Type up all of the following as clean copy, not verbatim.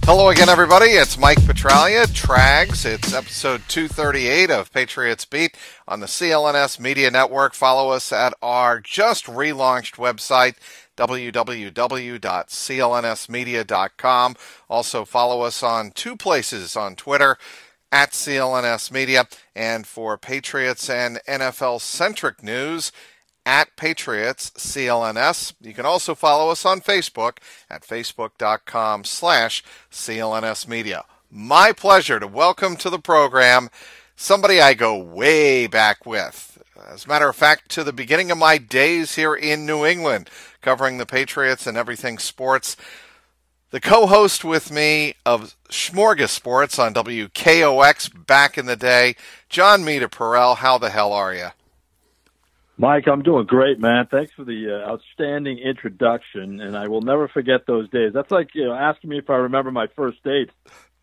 Hello again, everybody. It's Mike Petralia, Trags. It's episode 238 of Patriots Beat on the CLNS Media Network. Follow us at our just relaunched website, www.clnsmedia.com. Also follow us on two places on Twitter, at CLNS Media, and for Patriots and NFL-centric news, at Patriots CLNS. You can also follow us on Facebook at facebook.com/CLNS Media. My pleasure to welcome to the program somebody I go way back with. As a matter of fact, to the beginning of my days here in New England, covering the Patriots and everything sports. The co-host with me of Smorgassports on WKOX back in the day, Jon Meterparel. How the hell are you? Mike, I'm doing great, man. Thanks for the outstanding introduction, and I will never forget those days. That's like, asking me if I remember my first date.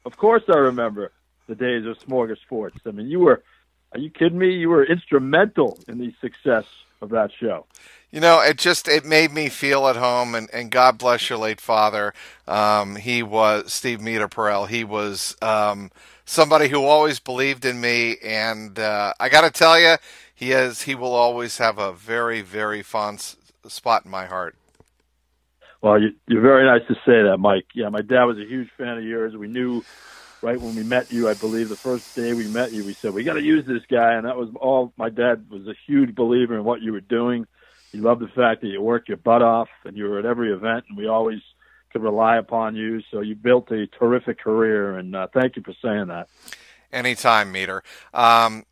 Of course I remember the days of Smorgassports. I mean, are you kidding me? You were instrumental in the success of that show. You know, it made me feel at home, and God bless your late father. He was Steve Meterparel. He was somebody who always believed in me, and I got to tell you, he will always have a very, very fond spot in my heart. Well, you're very nice to say that, Mike. Yeah, my dad was a huge fan of yours. We knew right when we met you, I believe the first day we met you, we said, we got to use this guy, and that was all. My dad was a huge believer in what you were doing. He loved the fact that you worked your butt off, and you were at every event, and we always could rely upon you. So you built a terrific career, and thank you for saying that. Anytime, Meter. I'm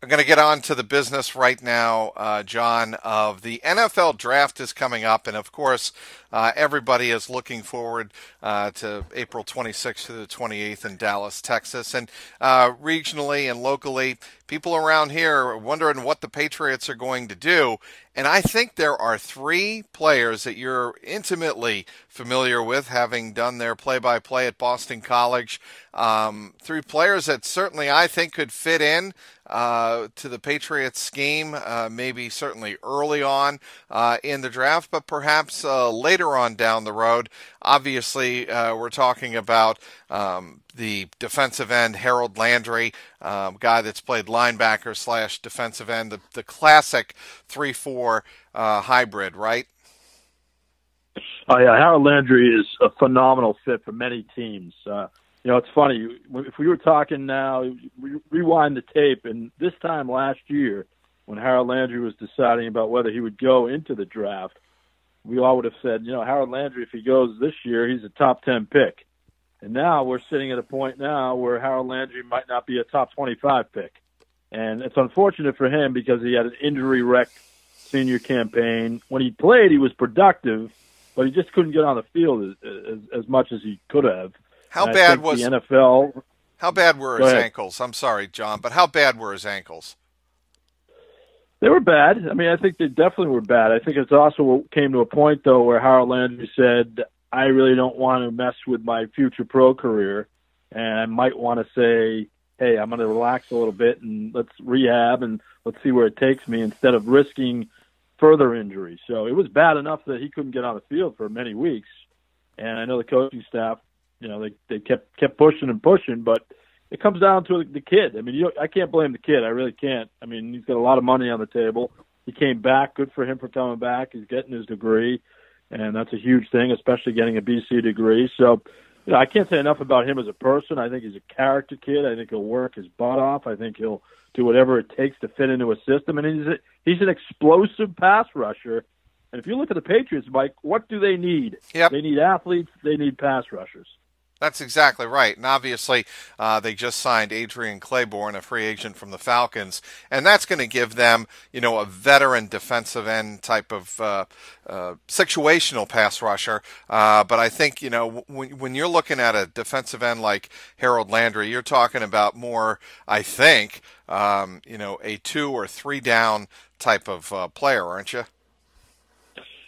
going to get on to the business right now, John, of the NFL draft is coming up. And, of course, everybody is looking forward to April 26th to the 28th in Dallas, Texas. And regionally and locally, people around here are wondering what the Patriots are going to do. And I think there are three players that you're intimately familiar with, having done their play-by-play at Boston College. Three players that certainly I think could fit in to the Patriots scheme, maybe certainly early on in the draft, but perhaps later on down the road. Obviously, we're talking about the defensive end, Harold Landry, guy that's played linebacker / defensive end, the classic 3-4 hybrid, right? Oh, yeah, Harold Landry is a phenomenal fit for many teams. It's funny. If we were talking now, rewind the tape, and this time last year, when Harold Landry was deciding about whether he would go into the draft, we all would have said, Harold Landry, if he goes this year, he's a top 10 pick. And now we're sitting at a point now where Harold Landry might not be a top 25 pick. And it's unfortunate for him because he had an injury-wrecked senior campaign. When he played, he was productive, but he just couldn't get on the field as much as he could have. How bad was the NFL? How bad were his ankles? I'm sorry, John, but how bad were his ankles? They were bad. I mean, I think they definitely were bad. I think it's also came to a point, though, where Harold Landry said, I really don't want to mess with my future pro career, and I might want to say, hey, I'm going to relax a little bit and let's rehab and let's see where it takes me instead of risking further injury. So it was bad enough that he couldn't get on the field for many weeks, and I know the coaching staff, they kept pushing and pushing, but it comes down to the kid. I mean, I can't blame the kid. I really can't. I mean, he's got a lot of money on the table. He came back. Good for him for coming back. He's getting his degree, and that's a huge thing, especially getting a BC degree. So, I can't say enough about him as a person. I think he's a character kid. I think he'll work his butt off. I think he'll do whatever it takes to fit into a system. And he's an explosive pass rusher. And if you look at the Patriots, Mike, what do they need? Yep. They need athletes. They need pass rushers. That's exactly right. And obviously, they just signed Adrian Claiborne, a free agent from the Falcons, and that's going to give them, a veteran defensive end type of situational pass rusher. But I think, when you're looking at a defensive end like Harold Landry, you're talking about more, I think, a 2 or 3 down type of player, aren't you?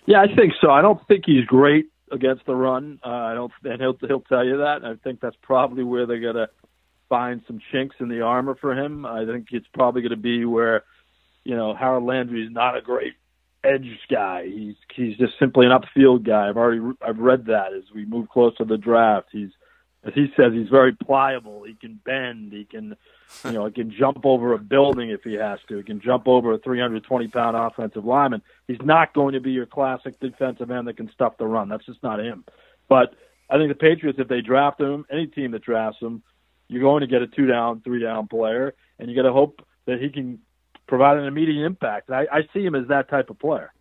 Yeah, I think so. I don't think he's great against the run. And he'll tell you that. I think that's probably where they're going to find some chinks in the armor for him. I think it's probably going to be where, Harold Landry is not a great edge guy. He's just simply an upfield guy. I've read that as we move close to the draft. He's as he says, he's very pliable. He can bend. He can, he can jump over a building if he has to. He can jump over a 320-pound offensive lineman. He's not going to be your classic defensive end that can stuff the run. That's just not him. But I think the Patriots, if they draft him, any team that drafts him, you're going to get a 2-down, 3-down player, and you got to hope that he can provide an immediate impact. I see him as that type of player.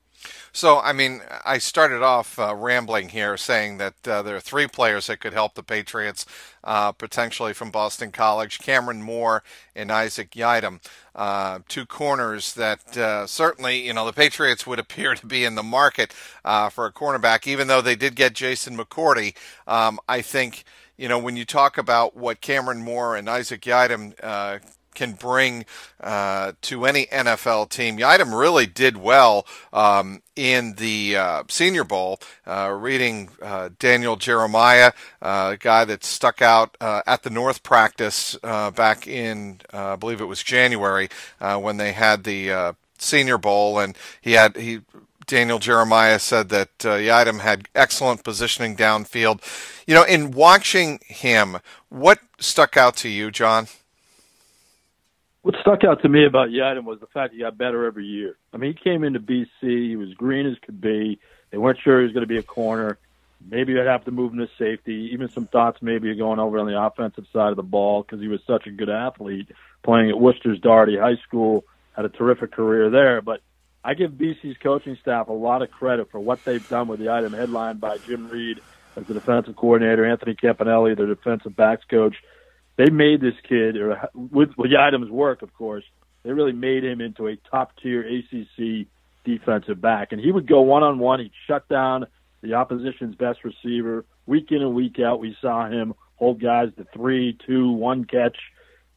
So, I mean, I started off rambling here saying that there are 3 players that could help the Patriots potentially from Boston College: Kamrin Moore and Isaac Yiadom. 2 corners that certainly, the Patriots would appear to be in the market for a cornerback, even though they did get Jason McCourty. I think, when you talk about what Kamrin Moore and Isaac Yiadom can bring to any NFL team. Yiadom really did well in the Senior Bowl, reading Daniel Jeremiah, a guy that stuck out at the North practice back in, I believe it was January, when they had the Senior Bowl, and Daniel Jeremiah said that Yiadom had excellent positioning downfield. In watching him, what stuck out to you, John? What stuck out to me about Yiadom was the fact he got better every year. I mean, he came into BC, he was green as could be. They weren't sure he was going to be a corner. Maybe I'd have to move him to safety. Even some thoughts maybe of going over on the offensive side of the ball because he was such a good athlete, playing at Worcester's Darty High School, had a terrific career there. But I give BC's coaching staff a lot of credit for what they've done with Yiadom, headlined by Jim Reed as the defensive coordinator, Anthony Campanelli, their defensive backs coach. They made this kid, or with Yiadom's work, of course, they really made him into a top-tier ACC defensive back. And he would go one-on-one. He'd shut down the opposition's best receiver. Week in and week out, we saw him hold guys to 3, 2, 1 catch.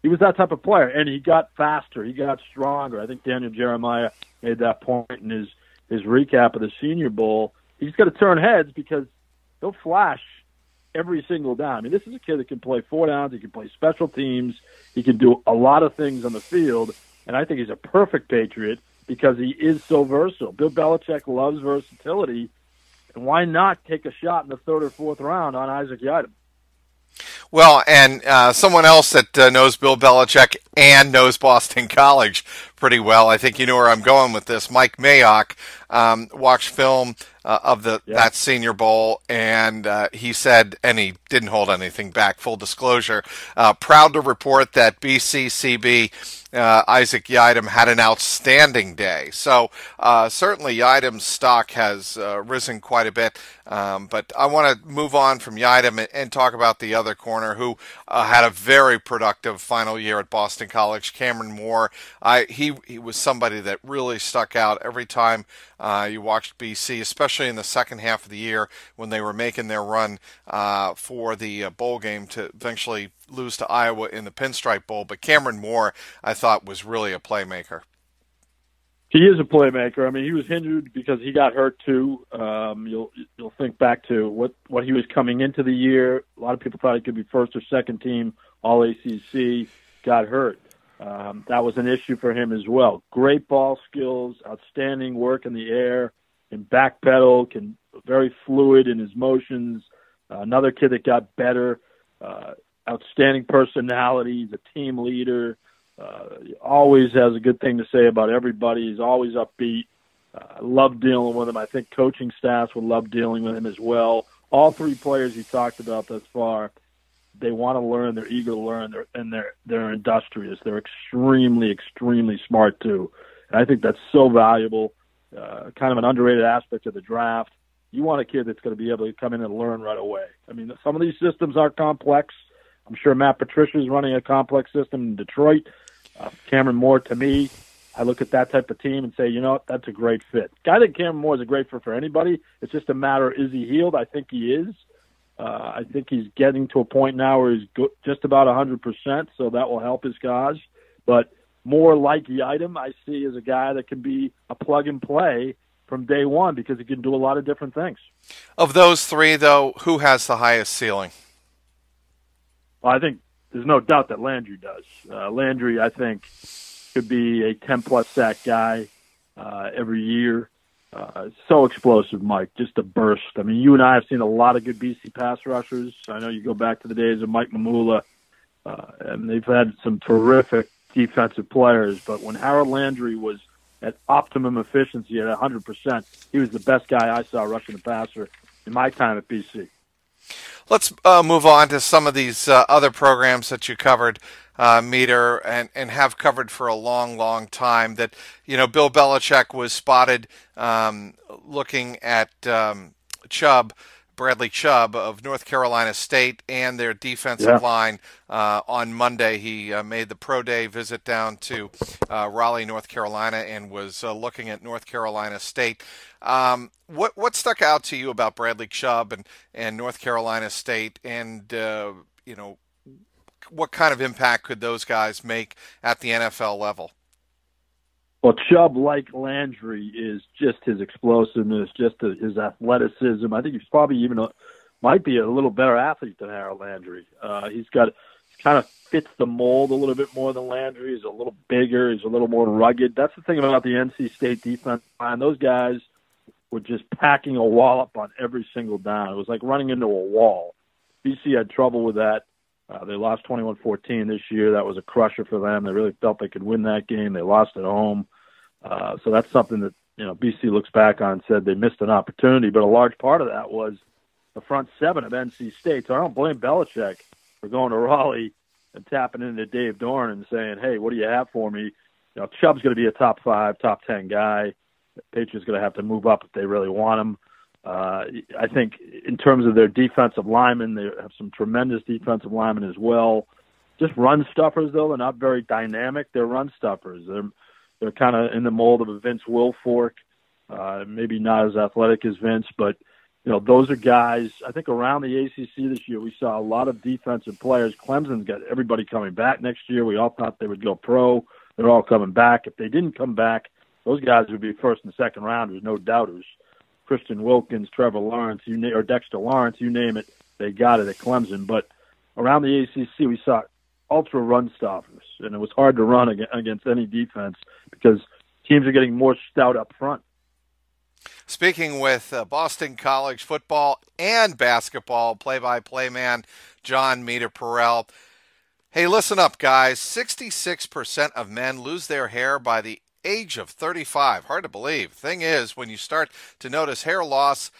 He was that type of player, and he got faster. He got stronger. I think Daniel Jeremiah made that point in his recap of the Senior Bowl. He's got to turn heads because he'll flash every single down. I mean, this is a kid that can play 4 downs. He can play special teams. He can do a lot of things on the field, and I think he's a perfect Patriot because he is so versatile. Bill Belichick loves versatility, and why not take a shot in the 3rd or 4th round on Isaac Yiadom? Well, and someone else that knows Bill Belichick and knows Boston College pretty well, I think you know where I'm going with this, Mike Mayock, watched film of that Senior Bowl, and he said, and he didn't hold anything back, full disclosure, proud to report that BCCB Isaac Yiadom had an outstanding day. So certainly Yiadom's stock has risen quite a bit, but I want to move on from Yiadom and talk about the other corner who had a very productive final year at Boston College, Kamrin Moore. He was somebody that really stuck out every time you watched BC, especially in the second half of the year when they were making their run for the bowl game to eventually lose to Iowa in the Pinstripe Bowl. But Kamrin Moore, I thought, was really a playmaker. He is a playmaker. I mean, he was hindered because he got hurt too. You'll think back to what he was coming into the year. A lot of people thought he could be first or second team All ACC. Got hurt. That was an issue for him as well. Great ball skills, outstanding work in the air, can backpedal, very fluid in his motions. Another kid that got better. Outstanding personality. He's a team leader. Always has a good thing to say about everybody. He's always upbeat. I love dealing with him. I think coaching staffs would love dealing with him as well. All 3 players you talked about thus far, they want to learn. They're eager to learn, and they're industrious. They're extremely, extremely smart too. And I think that's so valuable. Kind of an underrated aspect of the draft. You want a kid that's going to be able to come in and learn right away. I mean, some of these systems are complex. I'm sure Matt Patricia is running a complex system in Detroit. Kamrin Moore, to me, I look at that type of team and say, that's a great fit. I think Kamrin Moore is a great fit for anybody. It's just a matter of, is he healed? I think he is. I think he's getting to a point now where he's just about 100%, so that will help his cause. But more like Yiadom, I see as a guy that can be a plug-and-play from day one because he can do a lot of different things. Of those 3, though, who has the highest ceiling? Well, I think there's no doubt that Landry does. Landry, I think, could be a 10-plus sack guy every year. So explosive, Mike, just a burst. I mean, you and I have seen a lot of good BC pass rushers. I know you go back to the days of Mike Mamula, and they've had some terrific defensive players. But when Harold Landry was at optimum efficiency at 100%, he was the best guy I saw rushing the passer in my time at BC. Let's move on to some of these other programs that you covered, Meter, and have covered for a long, long time. That, Bill Belichick was spotted looking at Bradley Chubb of North Carolina State and their defensive line on Monday. He made the pro day visit down to Raleigh, North Carolina, and was looking at North Carolina State. What stuck out to you about Bradley Chubb and North Carolina State, and what kind of impact could those guys make at the NFL level? Well, Chubb, like Landry, is just his explosiveness, just his athleticism. I think he's probably might be a little better athlete than Harold Landry. He kind of fits the mold a little bit more than Landry. He's a little bigger. He's a little more rugged. That's the thing about the NC State defense line. Those guys were just packing a wallop on every single down. It was like running into a wall. BC had trouble with that. They lost 21-14 this year. That was a crusher for them. They really felt they could win that game. They lost at home. So that's something that, BC looks back on and said they missed an opportunity. But a large part of that was the front seven of NC State. So I don't blame Belichick for going to Raleigh and tapping into Dave Dorn and saying, hey, what do you have for me? Chubb's going to be a top 5, top 10 guy. The Patriots going to have to move up if they really want him. I think in terms of their defensive linemen, they have some tremendous defensive linemen as well. Just run stuffers, though. They're not very dynamic. They're run stuffers. They're kind of in the mold of a Vince Wilfork, maybe not as athletic as Vince, but those are guys. I think around the ACC this year, we saw a lot of defensive players. Clemson's got everybody coming back next year. We all thought they would go pro. They're all coming back. If they didn't come back, those guys would be first and second rounders, no doubters. Christian Wilkins, Trevor Lawrence, or Dexter Lawrence, you name it, they got it at Clemson. But around the ACC, we saw ultra run stoppers, and it was hard to run against any defense because teams are getting more stout up front. Speaking with Boston College football and basketball play-by-play man Jon Meterparel. Hey, listen up, guys. 66% of men lose their hair by the age of 35. Hard to believe. Thing is, when you start to notice hair loss,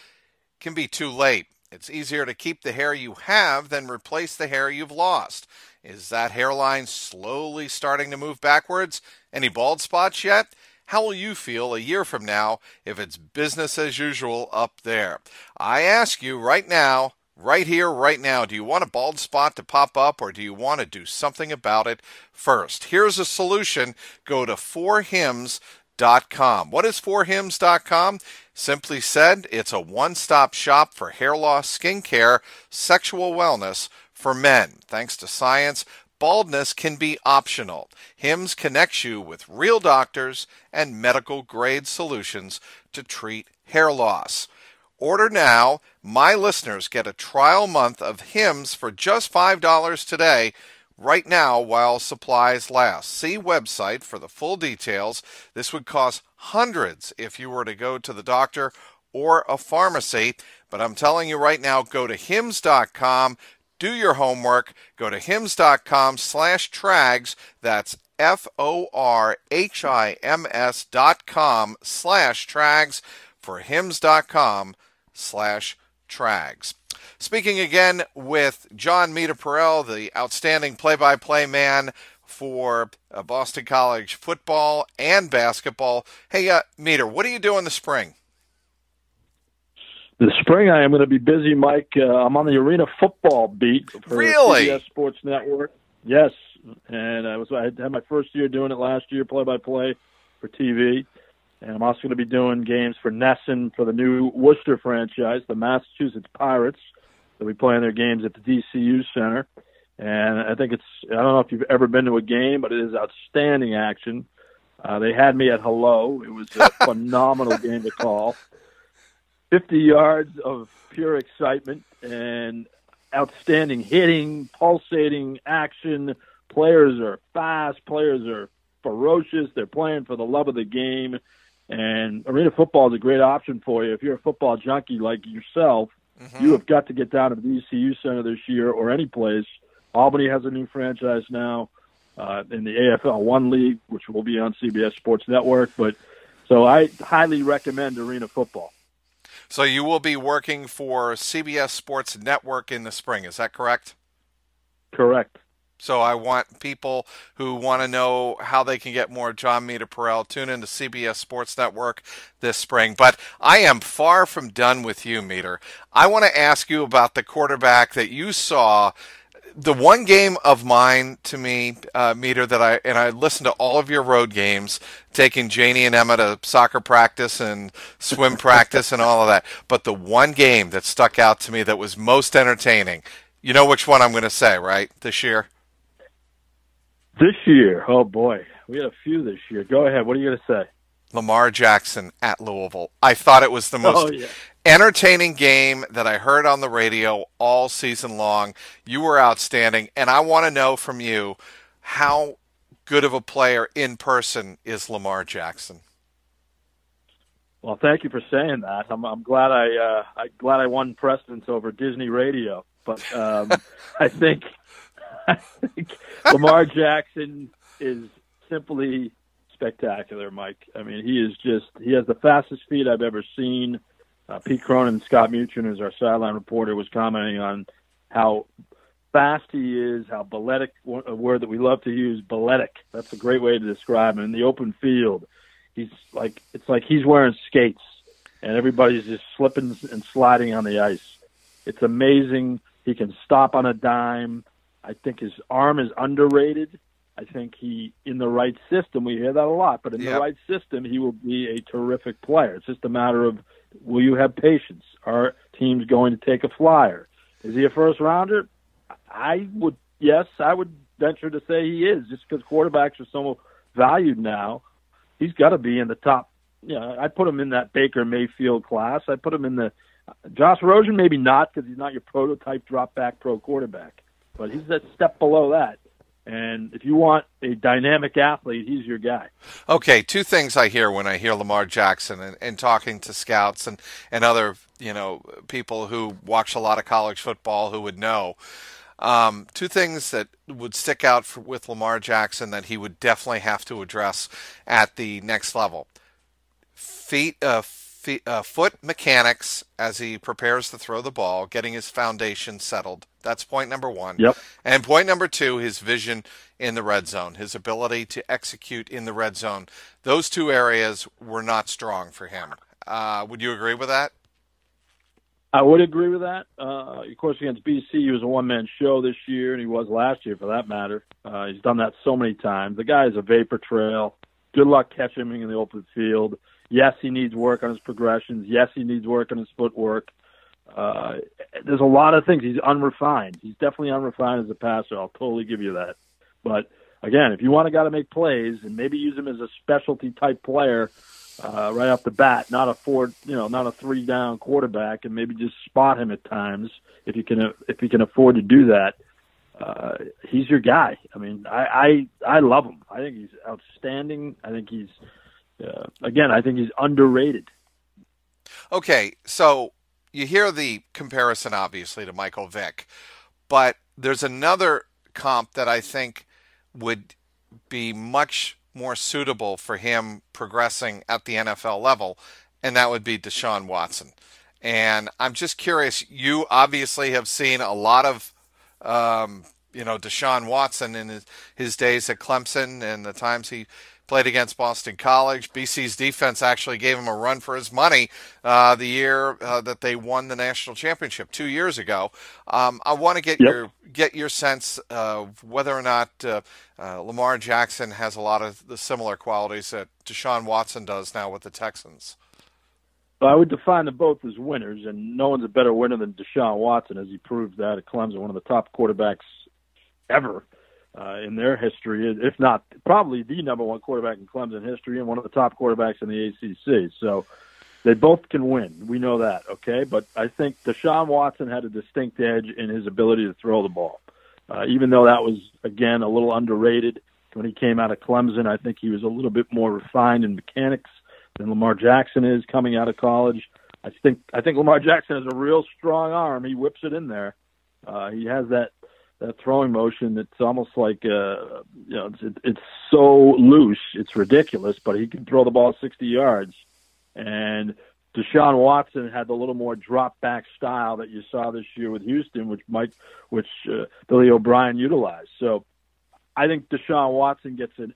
can be too late. It's easier to keep the hair you have than replace the hair you've lost. Is that hairline slowly starting to move backwards? Any bald spots yet? How will you feel a year from now if it's business as usual up there? I ask you right now, right here, right now, do you want a bald spot to pop up, or do you want to do something about it first? Here's a solution. Go to 4hims.com. What is 4hims.com? Simply said, it's a one-stop shop for hair loss, skincare, sexual wellness for men. Thanks to science, baldness can be optional. Hims connects you with real doctors and medical-grade solutions to treat hair loss. Order now. My listeners get a trial month of Hims for just $5 today, right now while supplies last. See website for the full details. This would cost hundreds if you were to go to the doctor or a pharmacy. But I'm telling you right now, go to hims.com. Do your homework. Go to hims.com/trags. That's FORHIMS.com/trags for hims.com/trags. Speaking again with Jon Meterparel, the outstanding play-by-play man for Boston College football and basketball. Hey, Meter, what do you do in the spring? This spring, I am going to be busy, Mike. I'm on the arena football beat for CBS Sports Network. Yes, and I had my first year doing it last year, play-by-play for TV. And I'm also going to be doing games for Nesson for the new Worcester franchise, the Massachusetts Pirates. They'll be playing their games at the DCU Center. And I think I don't know if you've ever been to a game, but it is outstanding action. They had me at hello. It was a phenomenal game to call. 50 yards of pure excitement and outstanding hitting, pulsating action. Players are fast. Players are ferocious. They're playing for the love of the game. And arena football is a great option for you. If you're a football junkie like yourself, you have got to get down to the ECU Center this year or any place. Albany has a new franchise now in the AFL One League, which will be on CBS Sports Network. So I highly recommend arena football. So you will be working for CBS Sports Network in the spring. Is that correct? Correct. So I want people who want to know how they can get more Jon Meterparel, tune into CBS Sports Network this spring. But I am far from done with you, Meter. I want to ask you about the quarterback that you saw. The one game of mine to me, Meter, that I listened to all of your road games, taking Janie and Emma to soccer practice and swim practice and all of that. But the one game that stuck out to me that was most entertaining, you know which one I'm going to say, right, this year? This year, oh boy, we had a few this year. Go ahead. What are you going to say? Lamar Jackson at Louisville. I thought it was the most entertaining game that I heard on the radio all season long. You were outstanding, and I want to know from you how good of a player in person is Lamar Jackson. Well, thank you for saying that. I'm glad I won precedence over Disney Radio, but I think Lamar Jackson is simply spectacular, Mike. I mean, he has the fastest feet I've ever seen. Pete Cronin, Scott Muchin, who's our sideline reporter, was commenting on how fast he is, how balletic, a word that we love to use, balletic. That's a great way to describe him. In the open field, it's like he's wearing skates, and everybody's just slipping and sliding on the ice. It's amazing. He can stop on a dime. I think his arm is underrated. I think in the right system, we hear that a lot, but in the right system, he will be a terrific player. It's just a matter of, will you have patience? Are teams going to take a flyer? Is he a first rounder? I would venture to say he is, just because quarterbacks are so valued now. He's got to be in the top. I'd put him in that Baker Mayfield class. I'd put him in the Josh Rosen, maybe not, because he's not your prototype drop-back pro quarterback. But he's a step below that. And if you want a dynamic athlete, he's your guy. Okay, two things I hear when I hear Lamar Jackson and talking to scouts and other people who watch a lot of college football who would know. Two things that would stick out with Lamar Jackson that he would definitely have to address at the next level. Foot mechanics as he prepares to throw the ball, getting his foundation settled. That's point number one. Yep. And point number two, his vision in the red zone, his ability to execute in the red zone. Those two areas were not strong for him. Would you agree with that? I would agree with that. Of course, against BC, he was a one-man show this year, and he was last year for that matter. He's done that so many times. The guy is a vapor trail. Good luck catching him in the open field. Yes, he needs work on his progressions. Yes, he needs work on his footwork. There's a lot of things. He's unrefined. He's definitely unrefined as a passer. I'll totally give you that. But, again, if you want a guy to make plays and maybe use him as a specialty-type player right off the bat, not a three-down quarterback, and maybe just spot him at times if you can afford to do that, he's your guy. I mean, I love him. I think he's outstanding. I think he's I think he's underrated. Okay, so you hear the comparison, obviously, to Michael Vick, but there's another comp that I think would be much more suitable for him progressing at the NFL level, and that would be Deshaun Watson. And I'm just curious, you obviously have seen a lot of Deshaun Watson in his days at Clemson and the times he played against Boston College. BC's defense actually gave him a run for his money the year that they won the national championship 2 years ago. I want to get your sense of whether or not Lamar Jackson has a lot of the similar qualities that Deshaun Watson does now with the Texans. I would define them both as winners, and no one's a better winner than Deshaun Watson, as he proved that at Clemson, one of the top quarterbacks ever in their history, if not probably the number one quarterback in Clemson history and one of the top quarterbacks in the ACC. So they both can win. We know that, okay? But I think Deshaun Watson had a distinct edge in his ability to throw the ball. Even though that was, again, a little underrated when he came out of Clemson, I think he was a little bit more refined in mechanics than Lamar Jackson is coming out of college. I think Lamar Jackson has a real strong arm. He whips it in there. He has that throwing motion that's almost like it's so loose, it's ridiculous, but he can throw the ball 60 yards. And Deshaun Watson had the little more drop back style that you saw this year with Houston, which Billy O'Brien utilized. So I think Deshaun Watson gets it.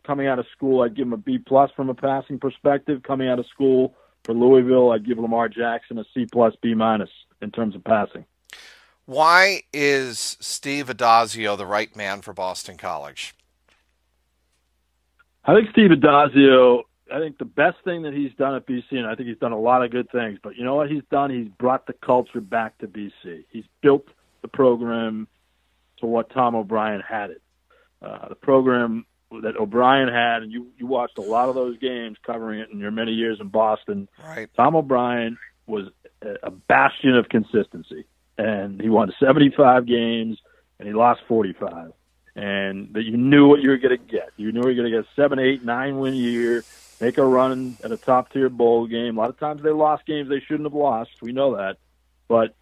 Coming out of school, I'd give him a B+ from a passing perspective. Coming out of school for Louisville, I'd give Lamar Jackson a C+, B- in terms of passing. Why is Steve Adazio the right man for Boston College? I think Steve Adazio, the best thing that he's done at BC, and I think he's done a lot of good things, but you know what he's done? He's brought the culture back to BC. He's built the program to what Tom O'Brien had it. The program that O'Brien had, and you watched a lot of those games covering it in your many years in Boston. Right. Tom O'Brien was a bastion of consistency, and he won 75 games, and he lost 45. And that you knew what you were going to get. You knew you were going to get a 7, 8, 9 win year, make a run at a top-tier bowl game. A lot of times they lost games they shouldn't have lost. We know that. But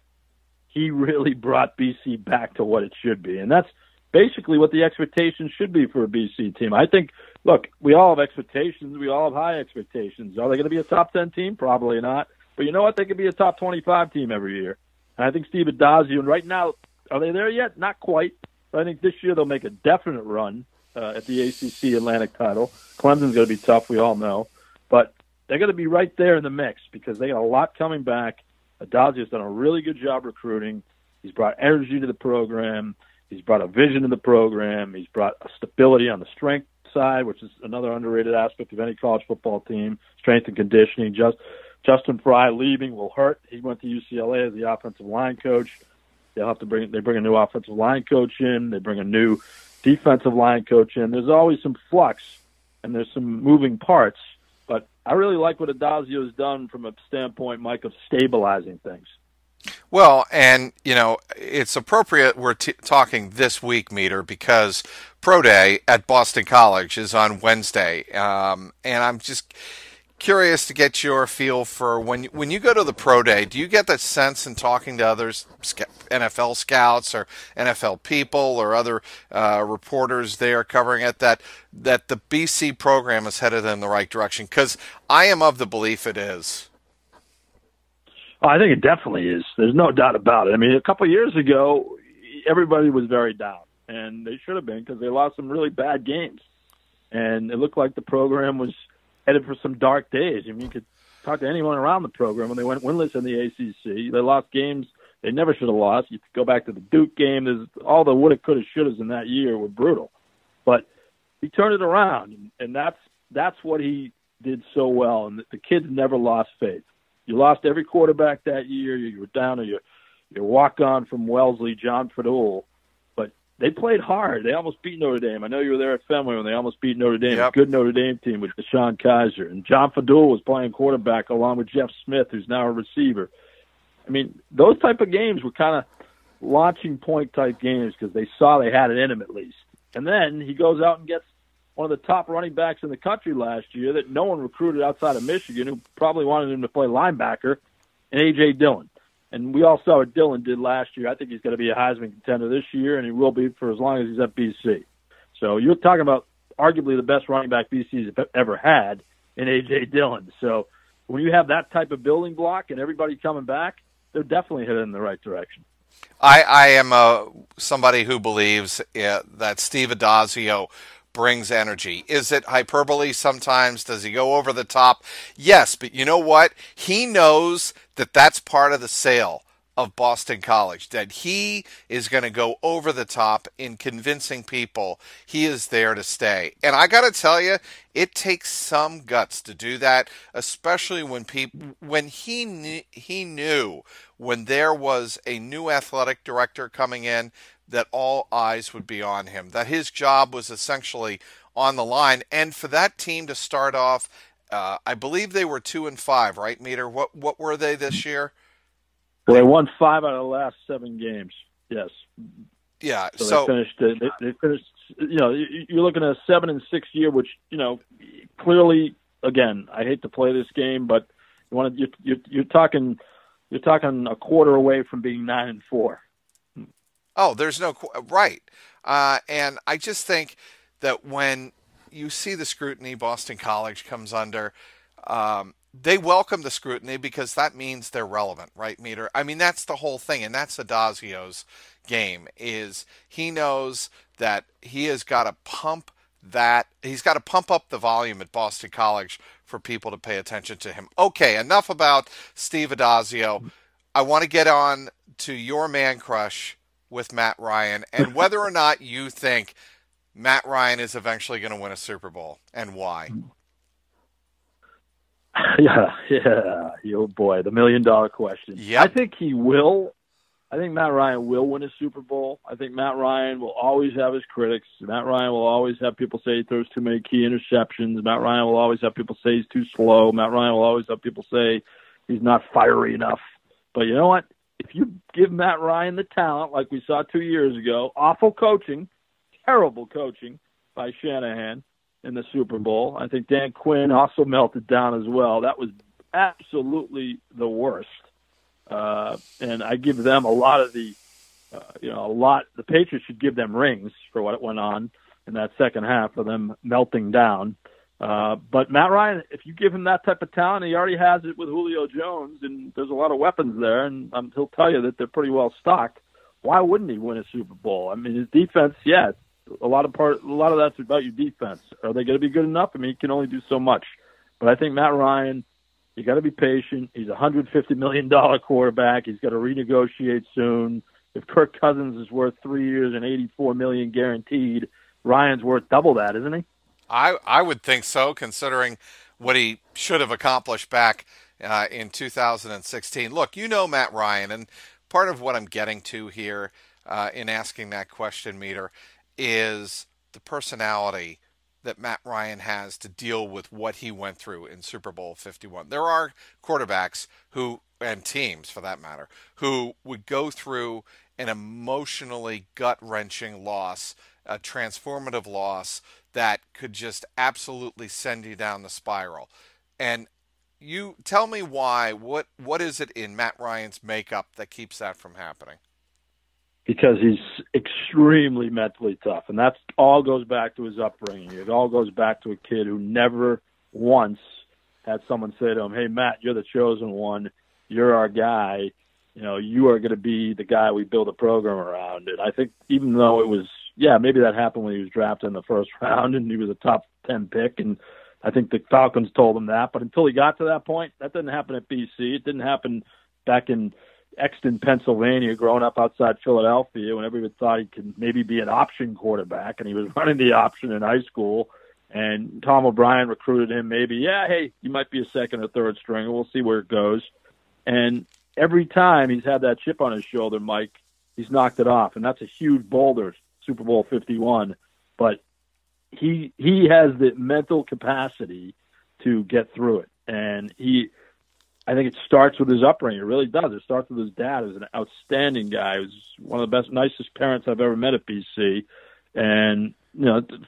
he really brought BC back to what it should be. And that's basically what the expectations should be for a BC team. I think, look, we all have expectations. We all have high expectations. Are they going to be a top 10 team? Probably not. But you know what? They could be a top 25 team every year. And I think Steve Adazio, and right now, are they there yet? Not quite. But I think this year they'll make a definite run at the ACC Atlantic title. Clemson's going to be tough, we all know. But they're going to be right there in the mix because they got a lot coming back. Adazio's done a really good job recruiting. He's brought energy to the program. He's brought a vision to the program. He's brought a stability on the strength side, which is another underrated aspect of any college football team, strength and conditioning. Justin Fry leaving will hurt. He went to UCLA as the offensive line coach. They bring a new offensive line coach in. They bring a new defensive line coach in. There's always some flux, and there's some moving parts. But I really like what Adazio has done from a standpoint, Mike, of stabilizing things. Well, and, it's appropriate we're talking this week, Meter, because Pro Day at Boston College is on Wednesday. And I'm just curious to get your feel for when you go to the Pro Day, do you get that sense in talking to others, NFL scouts or NFL people or other reporters there covering it, that the BC program is headed in the right direction? Because I am of the belief it is. I think it definitely is. There's no doubt about it. I mean, a couple of years ago, everybody was very down, and they should have been because they lost some really bad games. And it looked like the program was headed for some dark days. I mean, you could talk to anyone around the program when they went winless in the ACC. They lost games they never should have lost. You could go back to the Duke game. There's all the woulda, coulda, shouldas in that year were brutal. But he turned it around, and that's what he did so well. And the kids never lost faith. You lost every quarterback that year. You were down to your walk-on from Wellesley, John Fadul. But they played hard. They almost beat Notre Dame. I know you were there at Fenway when they almost beat Notre Dame. Yep. A good Notre Dame team with Deshaun Kaiser. And John Fadul was playing quarterback along with Jeff Smith, who's now a receiver. I mean, those type of games were kind of launching point type games because they saw they had it in him at least. And then he goes out and gets one of the top running backs in the country last year that no one recruited outside of Michigan, who probably wanted him to play linebacker, and A.J. Dillon. And we all saw what Dillon did last year. I think he's going to be a Heisman contender this year, and he will be for as long as he's at BC. So you're talking about arguably the best running back BC's ever had in A.J. Dillon. So when you have that type of building block and everybody coming back, they're definitely headed in the right direction. I am somebody who believes that Steve Adazio brings energy. Is it hyperbole sometimes? Does he go over the top? Yes, but you know what? He knows that that's part of the sale of Boston College, that he is going to go over the top in convincing people he is there to stay. And I got to tell you, it takes some guts to do that, especially when he knew when there was a new athletic director coming in that all eyes would be on him, that his job was essentially on the line. And for that team to start off, I believe they were 2-5, right, Meter? What were they this year? Well, they won 5 out of the last 7 games. Yes. Yeah. So they finished. They finished. You know, you're looking at a 7-6 year, which clearly again, I hate to play this game, but you're talking a quarter away from being 9-4. Oh, there's no right. And I just think that when you see the scrutiny Boston College comes under, they welcome the scrutiny because that means they're relevant, right, Meter? I mean, that's the whole thing, and that's Adazio's game. Is he knows that he has got to he's got to pump up the volume at Boston College for people to pay attention to him. Okay, enough about Steve Adazio. I want to get on to your man crush with Matt Ryan and whether or not you think Matt Ryan is eventually going to win a Super Bowl and why. Yeah. Oh boy, the $1 million question. Yep. I think he will. I think Matt Ryan will win a Super Bowl. I think Matt Ryan will always have his critics. Matt Ryan will always have people say he throws too many key interceptions. Matt Ryan will always have people say he's too slow. Matt Ryan will always have people say he's not fiery enough. But you know what? If you give Matt Ryan the talent like we saw 2 years ago, awful coaching, terrible coaching by Shanahan in the Super Bowl. I think Dan Quinn also melted down as well. That was absolutely the worst. And I give them a lot of the Patriots should give them rings for what went on in that second half of them melting down. But Matt Ryan, if you give him that type of talent, he already has it with Julio Jones, and there's a lot of weapons there, and he'll tell you that they're pretty well stocked. Why wouldn't he win a Super Bowl? I mean, his defense, yeah, a lot of that's about your defense. Are they going to be good enough? I mean, he can only do so much. But I think Matt Ryan, you got to be patient. He's a $150 million quarterback. He's got to renegotiate soon. If Kirk Cousins is worth 3 years and $84 million guaranteed, Ryan's worth double that, isn't he? I would think so, considering what he should have accomplished back in 2016. Look, you know Matt Ryan, and part of what I'm getting to here in asking that question, Meter, is the personality that Matt Ryan has to deal with what he went through in Super Bowl 51. There are quarterbacks who, and teams for that matter, who would go through an emotionally gut-wrenching loss, a transformative loss that could just absolutely send you down the spiral. And you tell me why, what is it in Matt Ryan's makeup that keeps that from happening? Because he's extremely mentally tough, and that all goes back to his upbringing. It all goes back to a kid who never once had someone say to him, "Hey, Matt, you're the chosen one. You're our guy. You know, you are going to be the guy we build a program around." And I think even though it was, maybe that happened when he was drafted in the first round and he was a top 10 pick, and I think the Falcons told him that. But until he got to that point, that didn't happen at BC. It didn't happen back in Exton, Pennsylvania, growing up outside Philadelphia, when everybody thought he could maybe be an option quarterback, and he was running the option in high school. And Tom O'Brien recruited him maybe, hey, you might be a second or third stringer. We'll see where it goes. And every time he's had that chip on his shoulder, Mike, he's knocked it off. And that's a huge boulder, Super Bowl 51. But he has the mental capacity to get through it. And I think it starts with his upbringing. It really does. It starts with his dad, who's an outstanding guy. He was one of the best, nicest parents I've ever met at BC. And,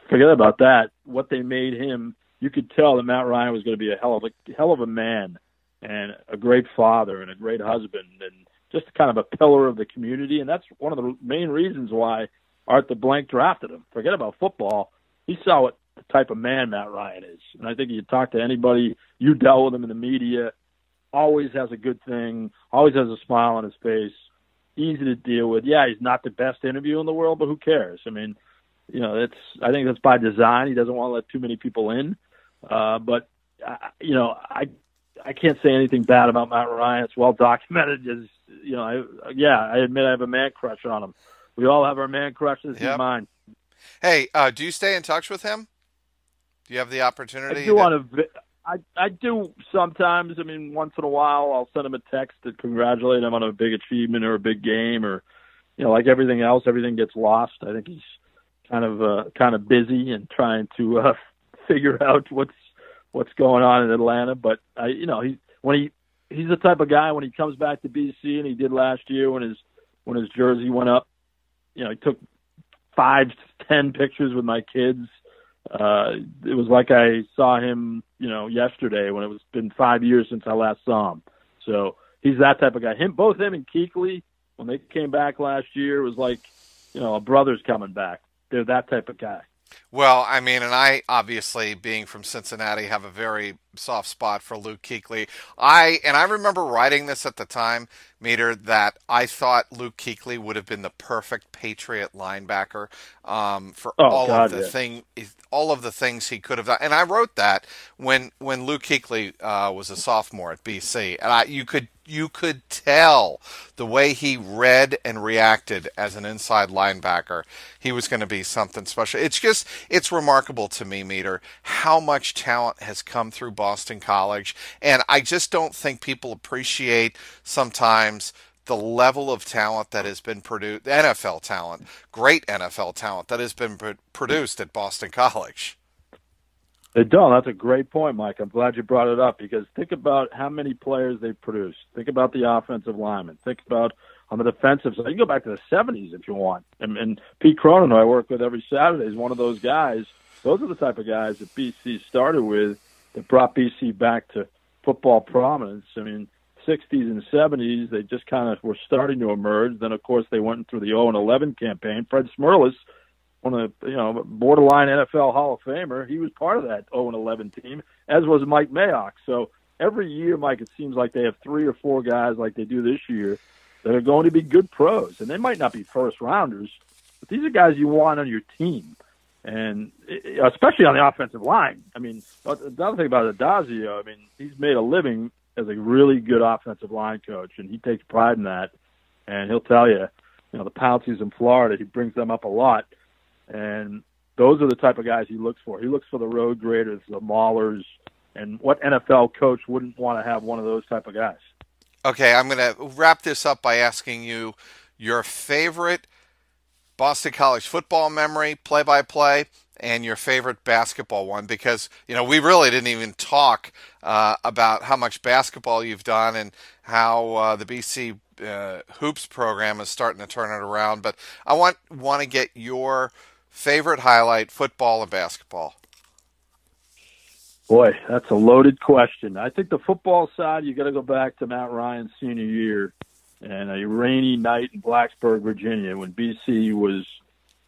forget about that. What they made him, you could tell that Matt Ryan was going to be a hell of a man and a great father and a great husband and just kind of a pillar of the community. And that's one of the main reasons why Arthur Blank drafted him. Forget about football. He saw what the type of man Matt Ryan is. And I think you talk to anybody, you dealt with him in the media, always has a good thing, always has a smile on his face, easy to deal with. Yeah, he's not the best interview in the world, but who cares? I mean, I think that's by design. He doesn't want to let too many people in. But I can't say anything bad about Matt Ryan. It's well documented. I admit I have a man crush on him. We all have our man crushes. Yep. He's mine. Hey, do you stay in touch with him? Do you have the opportunity? I do sometimes. I mean, once in a while, I'll send him a text to congratulate him on a big achievement or a big game, or like everything else, everything gets lost. I think he's kind of busy and trying to figure out what's going on in Atlanta. But he's the type of guy when he comes back to BC, and he did last year when his jersey went up. He took 5 to 10 pictures with my kids. It was like I saw him, yesterday when it was been 5 years since I last saw him. So he's that type of guy. Both him and Kuechly, when they came back last year, it was like, a brother's coming back. They're that type of guy. Well, I mean, and I obviously, being from Cincinnati, have a very soft spot for Luke Kuechly. I remember writing this at the time, Meter, that I thought Luke Kuechly would have been the perfect Patriot linebacker for Oh God, yeah. all of the things he could have done. And I wrote that when Luke Kuechly was a sophomore at BC, and you could tell the way he read and reacted as an inside linebacker. He was going to be something special. It's remarkable to me, Meter, how much talent has come through Boston College. And I just don't think people appreciate sometimes the level of talent that has been produced, NFL talent, great NFL talent that has been produced at Boston College. They don't. That's a great point, Mike. I'm glad you brought it up because think about how many players they produce. Think about the offensive linemen. Think about on the defensive side. You can go back to the 70s if you want. And Pete Cronin, who I work with every Saturday, is one of those guys. Those are the type of guys that BC started with that brought BC back to football prominence. I mean, 60s and 70s, they just kind of were starting to emerge. Then, of course, they went through the 0-11 campaign. Fred Smerlas, one of the, borderline NFL Hall of Famer, he was part of that 0-11 team, as was Mike Mayock. So every year, Mike, it seems like they have 3 or 4 guys like they do this year that are going to be good pros. And they might not be first-rounders, but these are guys you want on your team. And especially on the offensive line. I mean, the other thing about Adazio, he's made a living as a really good offensive line coach, and he takes pride in that. And he'll tell you, the Pounceys in Florida, he brings them up a lot. And those are the type of guys he looks for. He looks for the road graders, the maulers, and what NFL coach wouldn't want to have one of those type of guys? Okay, I'm going to wrap this up by asking you your favorite Boston College football memory, play-by-play, and your favorite basketball one, because, we really didn't even talk about how much basketball you've done and how the BC Hoops program is starting to turn it around. But I want to get your favorite highlight, football and basketball. Boy, that's a loaded question. I think the football side, you got to go back to Matt Ryan's senior year and a rainy night in Blacksburg, Virginia, when BC was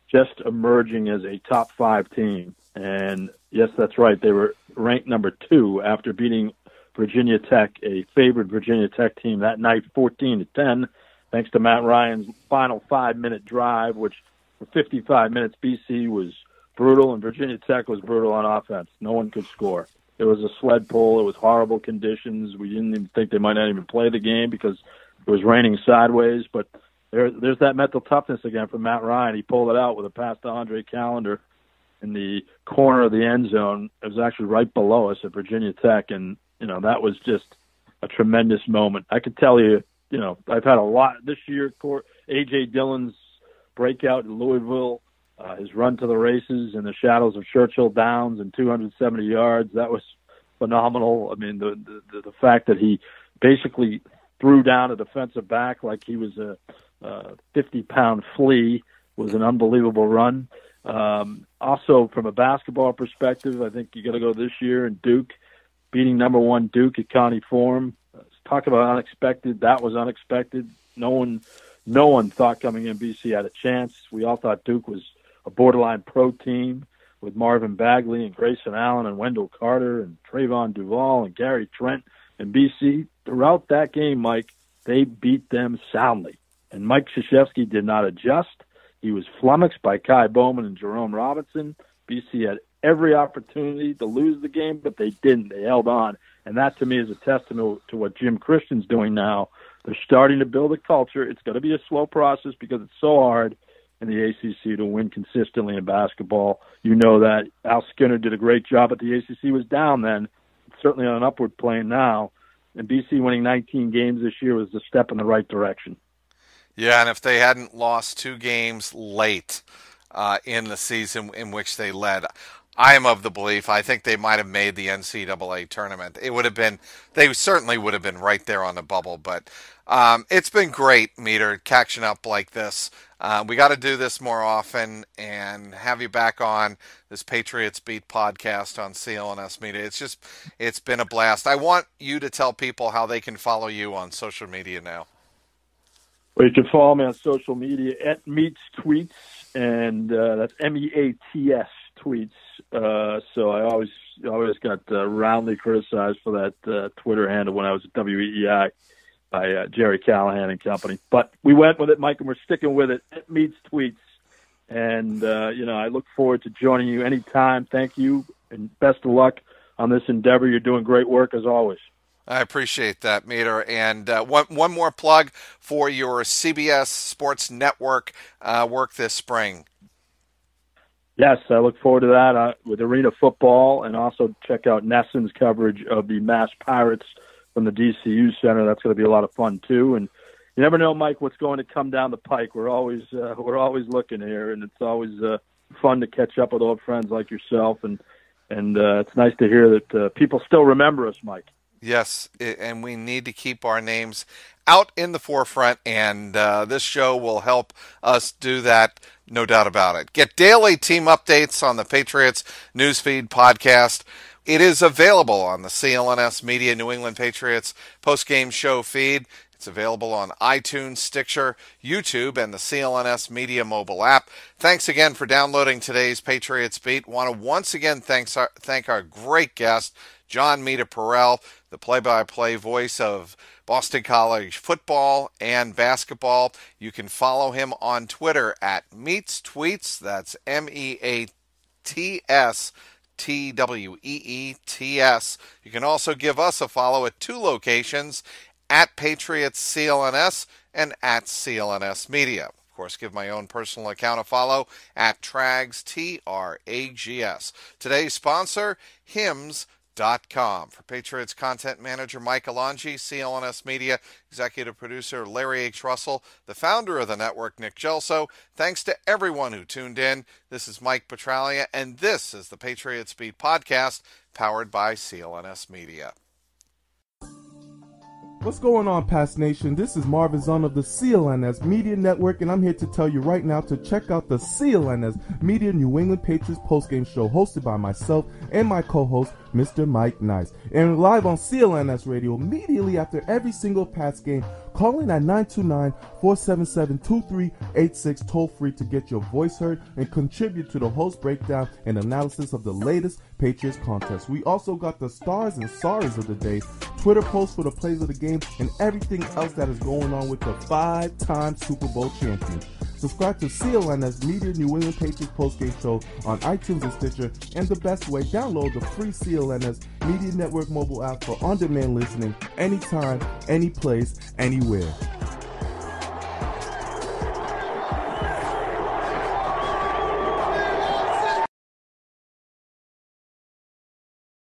just emerging as a top 5 team. And yes, that's right. They were ranked number 2 after beating Virginia Tech, a favored Virginia Tech team that night, 14-10, thanks to Matt Ryan's final 5-minute drive, which for 55 minutes, BC was brutal and Virginia Tech was brutal on offense. No one could score. It was a sled pull. It was horrible conditions. We didn't even think they might not even play the game because it was raining sideways, but there's that mental toughness again from Matt Ryan. He pulled it out with a pass to Andre Callender in the corner of the end zone. It was actually right below us at Virginia Tech, and, that was just a tremendous moment. I could tell you, I've had a lot this year. A.J. Dillon's breakout in Louisville, his run to the races in the shadows of Churchill Downs and 270 yards, that was phenomenal. The fact that he basically threw down a defensive back like he was a 50-pound flea was an unbelievable run. Also, from a basketball perspective, I think you got to go this year and Duke, beating number 1 Duke at Connie Forum. Talk about unexpected. That was unexpected. No one thought coming in BC had a chance. We all thought Duke was a borderline pro team with Marvin Bagley and Grayson Allen and Wendell Carter and Trayvon Duvall and Gary Trent. And BC, throughout that game, Mike, they beat them soundly. And Mike Krzyzewski did not adjust. He was flummoxed by Kai Bowman and Jerome Robinson. BC had every opportunity to lose the game, but they didn't. They held on. And that, to me, is a testament to what Jim Christian's doing now. They're starting to build a culture. It's going to be a slow process because it's so hard in the ACC to win consistently in basketball. You know that. Al Skinner did a great job, but the ACC was down then. It's certainly on an upward plane now. And BC winning 19 games this year was a step in the right direction. Yeah, and if they hadn't lost 2 games late in the season in which they led, I am of the belief I think they might have made the NCAA tournament. It would have been, they certainly would have been right there on the bubble. But it's been great, Meter, catching up like this. We got to do this more often and have you back on this Patriots Beat podcast on CLNS Media. It's been a blast. I want you to tell people how they can follow you on social media now. Well, you can follow me on social media at Meets Tweets, and that's MEATS tweets. So I always got roundly criticized for that Twitter handle when I was at WEEI by Jerry Callahan and company. But we went with it, Mike, and we're sticking with it. It Meets Tweets. And, I look forward to joining you anytime. Thank you, and best of luck on this endeavor. You're doing great work, as always. I appreciate that, Meter. And one more plug for your CBS Sports Network work this spring. Yes, I look forward to that with Arena Football, and also check out Nesson's coverage of the Mass Pirates from the DCU Center. That's going to be a lot of fun, too. And you never know, Mike, what's going to come down the pike. We're always looking here, and it's always fun to catch up with old friends like yourself. And it's nice to hear that people still remember us, Mike. Yes, and we need to keep our names out in the forefront, and this show will help us do that, no doubt about it. Get daily team updates on the Patriots Newsfeed podcast. It is available on the CLNS Media New England Patriots postgame show feed. It's available on iTunes, Stitcher, YouTube, and the CLNS Media mobile app. Thanks again for downloading today's Patriots Beat. Want to once again thank our great guest, Jon Meterparel, the play-by-play voice of Boston College football and basketball. You can follow him on Twitter at MeetsTweets. That's MEATSTWEETS. You can also give us a follow at two locations, at Patriots CLNS and at CLNS Media. Of course, give my own personal account a follow at Trags, TRAGS. Today's sponsor, Hims.com. For Patriots content manager Mike Alonji, CLNS Media executive producer Larry H. Russell, the founder of the network Nick Gelso, thanks to everyone who tuned in. This is Mike Petralia, and this is the Patriots Beat podcast powered by CLNS Media. What's going on, Past Nation? This is Marvin Zahn of the CLNS Media Network, and I'm here to tell you right now to check out the CLNS Media New England Patriots postgame show hosted by myself and my co-host, Mr. Mike Nice. And live on CLNS Radio immediately after every single Pats game. Call in at 929-477-2386 toll-free to get your voice heard and contribute to the host breakdown and analysis of the latest Patriots contest. We also got the stars and sorries of the day, Twitter posts for the plays of the game, and everything else that is going on with the 5-time Super Bowl champions. Subscribe to CLNS Media New England Patriots postgame show on iTunes and Stitcher, and the best way, download the free CLNS Media Network mobile app for on-demand listening anytime, any place, anywhere.